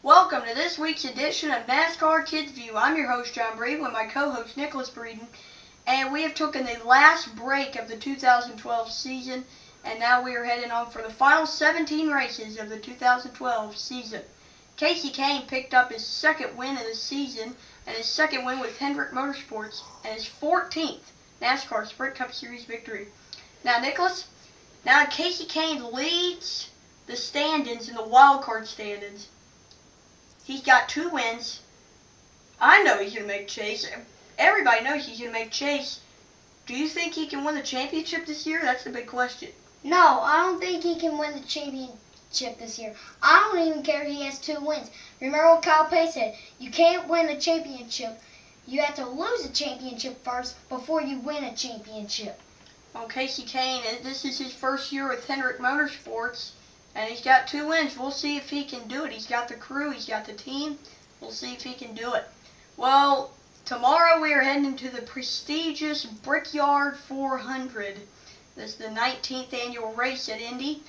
Welcome to this week's edition of NASCAR Kids View. I'm your host, John Breeden, with my co-host, Nicholas Breeden, and we have taken the last break of the 2012 season, and now we are heading on for the final 17 races of the 2012 season. Kasey Kahne picked up his second win of the season, and his second win with Hendrick Motorsports, and his 14th NASCAR Sprint Cup Series victory. Now, Nicholas, Kasey Kahne leads the standings in the wild card standings. He's got 2 wins. I know he's going to make chase. Everybody knows he's going to make chase. Do you think he can win the championship this year? That's the big question. No, I don't think he can win the championship this year. I don't even care if he has 2 wins. Remember what Kyle Pace said? You can't win a championship. You have to lose a championship first before you win a championship. Well, Kasey Kahne, this is his first year with Hendrick Motorsports, and he's got 2 wins. We'll see if he can do it. He's got the crew. He's got the team. We'll see if he can do it. Well, tomorrow we are heading into the prestigious Brickyard 400. This is the 19th annual race at Indy.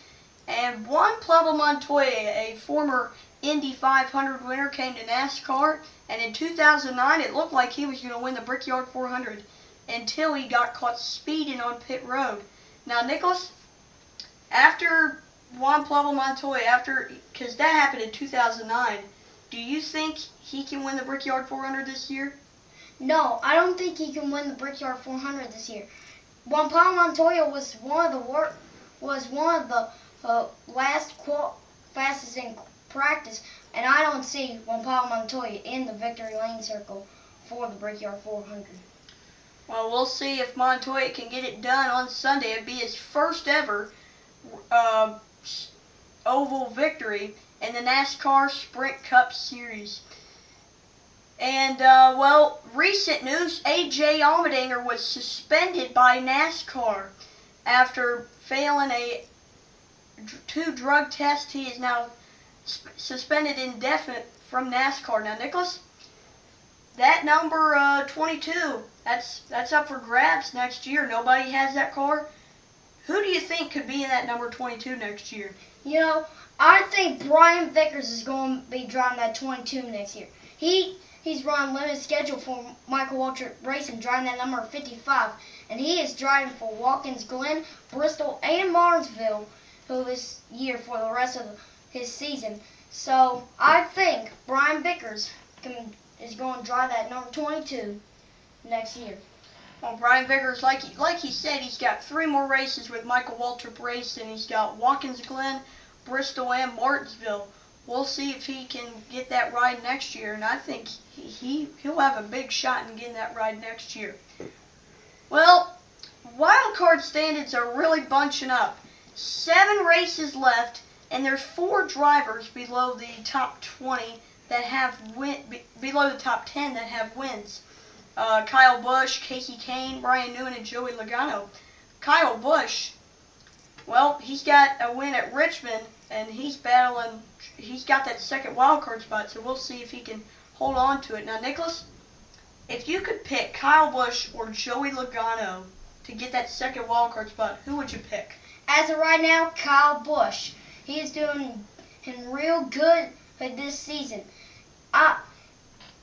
And Juan Pablo Montoya, a former Indy 500 winner, came to NASCAR. And in 2009, it looked like he was going to win the Brickyard 400 until he got caught speeding on pit road. Now, Nicholas, after Juan Pablo Montoya, because that happened in 2009, do you think he can win the Brickyard 400 this year? No, I don't think he can win the Brickyard 400 this year. Juan Pablo Montoya was one of the fastest in practice, and I don't see Juan Pablo Montoya in the victory lane circle for the Brickyard 400. Well, we'll see if Montoya can get it done on Sunday. It'd be his first ever oval victory in the NASCAR Sprint Cup Series. And, well, recent news, A.J. Allmendinger was suspended by NASCAR after failing 2 drug tests. He is now suspended indefinite from NASCAR. Now, Nicholas, that number 22, that's up for grabs next year. Nobody has that car. Who do you think could be in that number 22 next year? You know, I think Brian Vickers is going to be driving that 22 next year. He's running limited schedule for Michael Waltrip Racing, driving that number 55. And he is driving for Watkins Glen, Bristol, and Martinsville this year for the rest of his season. So I think Brian Vickers is going to drive that number 22 next year. Well, Brian Vickers, like he said, he's got 3 more races with Michael Waltrip Racing. He's got Watkins Glen, Bristol, and Martinsville. We'll see if he can get that ride next year, and I think he'll have a big shot in getting that ride next year. Well, wild card standings are really bunching up. 7 races left, and there's 4 drivers below the top 20 that have below the top 10 that have wins. Kyle Busch, Kasey Kahne, Brian Newman, and Joey Logano. Kyle Busch, well, he's got a win at Richmond, and he's got that second wild card spot, so we'll see if he can hold on to it. Now, Nicholas, if you could pick Kyle Busch or Joey Logano to get that second wild card spot, who would you pick? As of right now, Kyle Busch. He is doing real good for this season.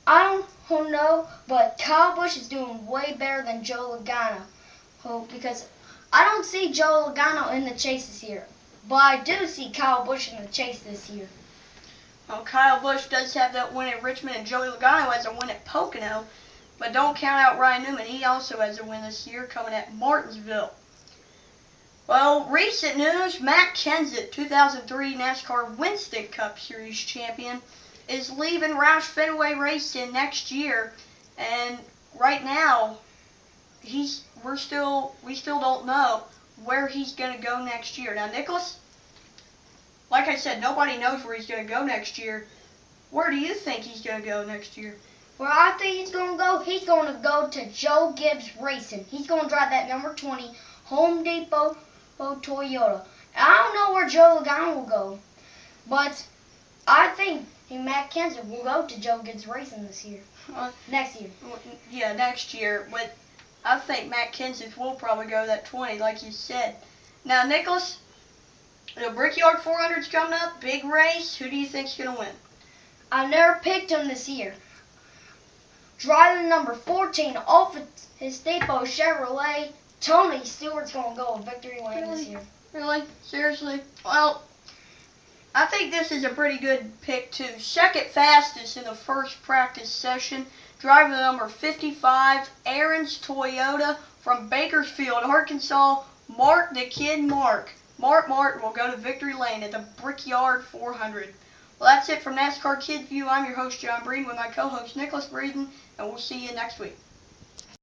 I don't know, but Kyle Busch is doing way better than Joe Logano, because I don't see Joe Logano in the chase this year, but I do see Kyle Busch in the chase this year. Well, Kyle Busch does have that win at Richmond, and Joey Logano has a win at Pocono, but don't count out Ryan Newman. He also has a win this year coming at Martinsville. Well, recent news, Matt Kenseth, 2003 NASCAR Winston Cup Series champion, is leaving Roush Fenway Racing next year, and right now we still don't know where he's going to go next year. Now, Nicholas, like I said, nobody knows where he's going to go next year. Where do you think he's going to go next year? Where I think he's going to go to Joe Gibbs Racing. He's going to drive that number 20 Home Depot Toyota. I don't know where Joe Logano will go, but I think Matt Kenseth will go to Joe Gibbs Racing next year. Yeah, next year. But I think Matt Kenseth will probably go that 20, like you said. Now, Nicholas, the Brickyard 400's coming up, big race. Who do you think's going to win? I never picked him this year. Driving number 14 off his depot Chevrolet, Tony Stewart's going to go a victory lane this year. Really? Seriously? Well, I think this is a pretty good pick too. Second fastest in the first practice session. Driver number 55, Aaron's Toyota from Bakersfield, Arkansas. Mark the Kid Mark. Mark Martin will go to victory lane at the Brickyard 400. Well, that's it from NASCAR Kids View. I'm your host, John Breeden, with my co-host, Nicholas Breeden, and we'll see you next week.